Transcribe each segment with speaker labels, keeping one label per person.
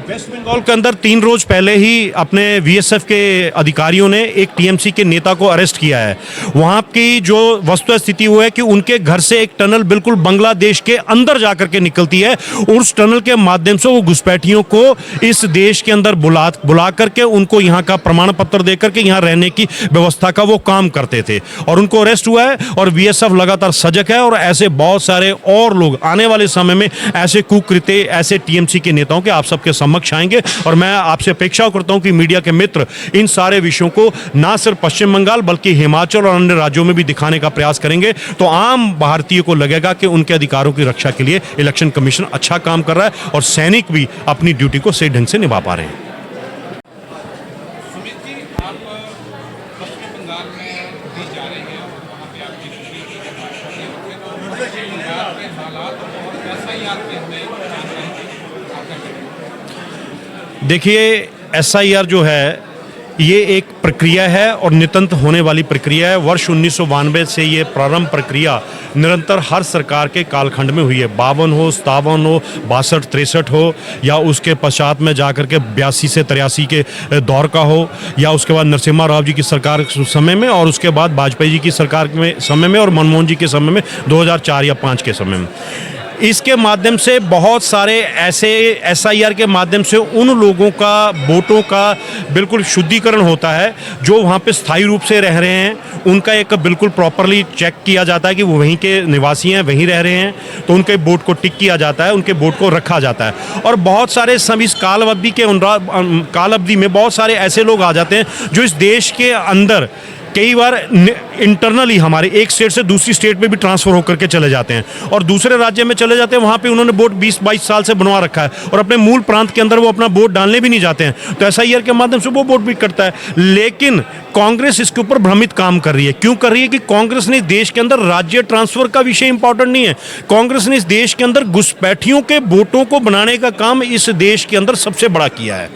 Speaker 1: Waste Bengal के अंदर 3 रोज पहले ही अपने वीएसएफ के अधिकारियों ने एक टीएमसी के नेता को अरेस्ट किया है। वहां की जो वस्तु स्थिति वो है कि उनके घर से एक टनल बिल्कुल बांग्लादेश के अंदर जाकर के निकलती है। उस टनल के माध्यम से वो घुसपैठियों को इस देश के अंदर बुला करके उनको यहाँ का प्रमाण पत्र दे करके यहाँ रहने की व्यवस्था का वो काम करते थे और उनको अरेस्ट हुआ है। और वीएसएफ लगातार सजग है और ऐसे बहुत सारे और लोग आने वाले समय में ऐसे कुकृत्य ऐसे टीएमसी के नेताओं के आप सबके समक्ष आएंगे। और मैं आपसे अपेक्षा करता हूं कि मीडिया के मित्र इन सारे विषयों को ना सिर्फ पश्चिम बंगाल बल्कि हिमाचल और अन्य राज्यों में भी दिखाने का प्रयास करेंगे, तो आम भारतीय को लगेगा कि उनके अधिकारों की रक्षा के लिए इलेक्शन कमीशन अच्छा काम कर रहा है और सैनिक भी अपनी ड्यूटी को सही ढंग से निभा पा रहे हैं।
Speaker 2: सुमित जी, आप पश्चिम बंगाल में भी जा रहे हैं और वहाँ पे आपकी सुशील की भाषण है, तो पश्चिम बंगाल के हालात और एसआईआर पे हमें जानकारी दी। आपका क्या?
Speaker 1: देखिए, एसआईआर जो है ये एक प्रक्रिया है और निरंतर होने वाली प्रक्रिया है। वर्ष 1992 से ये प्रारंभ प्रक्रिया निरंतर हर सरकार के कालखंड में हुई है। 52 हो, 57 हो, 62, 63 हो, या उसके पश्चात में जाकर के 82 से 83 के दौर का हो, या उसके बाद नरसिम्हा राव जी की सरकार के समय में, और उसके बाद वाजपेयी जी की सरकार में समय में, और मनमोहन जी के समय में 2004 या 5 के समय में। इसके माध्यम से बहुत सारे ऐसे एसआईआर के माध्यम से उन लोगों का वोटों का बिल्कुल शुद्धिकरण होता है जो वहाँ पे स्थायी रूप से रह रहे हैं। उनका एक बिल्कुल प्रॉपरली चेक किया जाता है कि वो वहीं के निवासी हैं, वहीं रह रहे हैं, तो उनके वोट को टिक किया जाता है, उनके वोट को रखा जाता है। और बहुत सारे इस काल अवधि में बहुत सारे ऐसे लोग आ जाते हैं जो इस देश के अंदर कई बार इंटरनली हमारे एक स्टेट से दूसरी स्टेट में भी ट्रांसफर होकर के चले जाते हैं और दूसरे राज्य में चले जाते हैं। वहाँ पे उन्होंने वोट 20-22 साल से बनवा रखा है और अपने मूल प्रांत के अंदर वो अपना वोट डालने भी नहीं जाते हैं, तो एसआईआर के माध्यम से वो वोट भी करता है। लेकिन कांग्रेस इसके ऊपर भ्रमित काम कर रही है। क्यों कर रही है? कि कांग्रेस ने देश के अंदर राज्य ट्रांसफर का विषय इंपॉर्टेंट नहीं है। कांग्रेस ने इस देश के अंदर घुसपैठियों के वोटों को बनाने का काम इस देश के अंदर सबसे बड़ा किया है।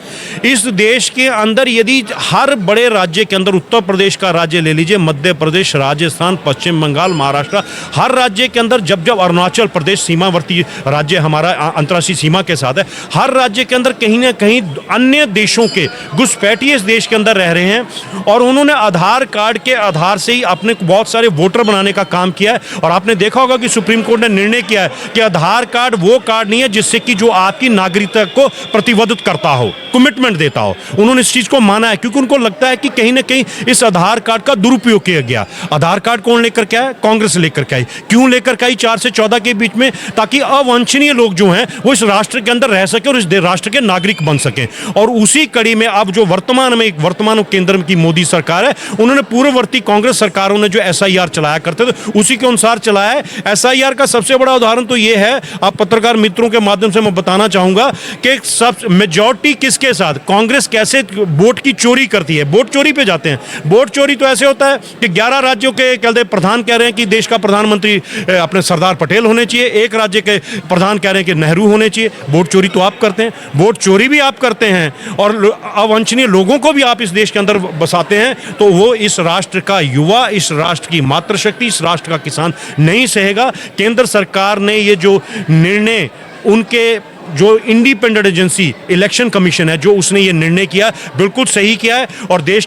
Speaker 1: इस देश के अंदर यदि हर बड़े राज्य के अंदर, उत्तर प्रदेश का राज्य ले लीजिए, मध्य प्रदेश, राजस्थान, पश्चिम बंगाल, महाराष्ट्र, हर राज्य के अंदर, जब अरुणाचल प्रदेश सीमावर्ती राज्य हमारा अंतर्राष्ट्रीय सीमा के साथ है, हर राज्य के अंदर कहीं ना कहीं अन्य देशों के घुसपैठिए इस देश के अंदर रह रहे हैं और उन्होंने आधार कार्ड के आधार से ही अपने बहुत सारे वोटर बनाने का काम किया है। और आपने देखा होगा कि सुप्रीम कोर्ट ने निर्णय किया है कि आधार कार्ड वो कार्ड नहीं है जिससे कि जो आपकी नागरिकता को प्रतिबद्ध करता हो, कमिटमेंट देता हो। उन्होंने इस चीज को माना है क्योंकि उनको लगता है कि कहीं ना कहीं इस आधार कार्ड का दुरुपयोग किया गया। आधार कार्ड कौन लेकर के आया? कांग्रेस लेकर के आई। क्यों लेकर के आई? 4 से 14 के बीच में, ताकि अवांछनीय लोग जो हैं वो इस राष्ट्र के अंदर रह सके और इस राष्ट्र के नागरिक बन सके। और उसी कड़ी में अब जो वर्तमान केंद्र की मोदी सरकार है, उन्होंने पूर्ववर्ती कांग्रेस सरकारों ने जो एसआईआर चलाया करते थे उसी के अनुसार चलाया है। एसआईआर का सबसे बड़ा उदाहरण तो ये है, आप पत्रकार मित्रों के माध्यम से मैं बताना चाहूंगा कि सब मेजॉरिटी किसके साथ, कांग्रेस कैसे वोट की चोरी करती है। वोट चोरी पे जाते हैं। वोट चोरी तो ऐसे होता है कि 11 राज्यों के कहते प्रधान कह रहे हैं कि देश का प्रधानमंत्री अपने सरदार पटेल होने चाहिए, एक राज्य के प्रधान कह रहे हैं कि नेहरू होने चाहिए। वोट चोरी तो आप करते हैं, वोट चोरी भी आप करते हैं और अवांछनीय लोगों को भी आप इस देश के अंदर बसाते हैं, तो वो इस राष्ट्र का युवा, इस राष्ट्र की मातृशक्ति, इस राष्ट्र का किसान नहीं सहेगा। केंद्र सरकार ने ये जो निर्णय, उनके जो इंडिपेंडेंट एजेंसी इलेक्शन कमीशन है, जो उसने ये निर्णय किया, बिल्कुल सही किया है। और देश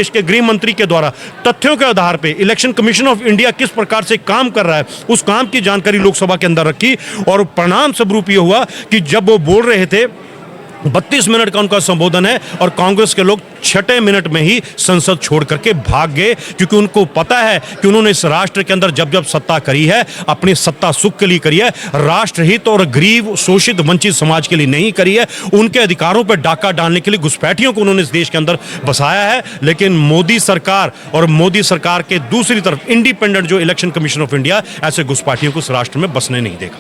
Speaker 1: के गृह मंत्री के द्वारा तथ्यों के आधार पे इलेक्शन कमीशन ऑफ इंडिया किस प्रकार से काम कर रहा है, उस काम की जानकारी लोकसभा के अंदर रखी और परिणाम स्वरूप ये हुआ कि जब वो बोल रहे थे, 32 मिनट का उनका संबोधन है और कांग्रेस के लोग 6 मिनट में ही संसद छोड़ करके भाग गए, क्योंकि उनको पता है कि उन्होंने इस राष्ट्र के अंदर जब सत्ता करी है, अपनी सत्ता सुख के लिए करी है, राष्ट्रहित और गरीब, शोषित, वंचित समाज के लिए नहीं करी है। उनके अधिकारों पर डाका डालने के लिए घुसपैठियों को उन्होंने इस देश के अंदर बसाया है। लेकिन मोदी सरकार और मोदी सरकार के दूसरी तरफ इंडिपेंडेंट जो इलेक्शन कमीशन ऑफ इंडिया ऐसे घुसपैठियों को इस राष्ट्र में बसने नहीं देगा।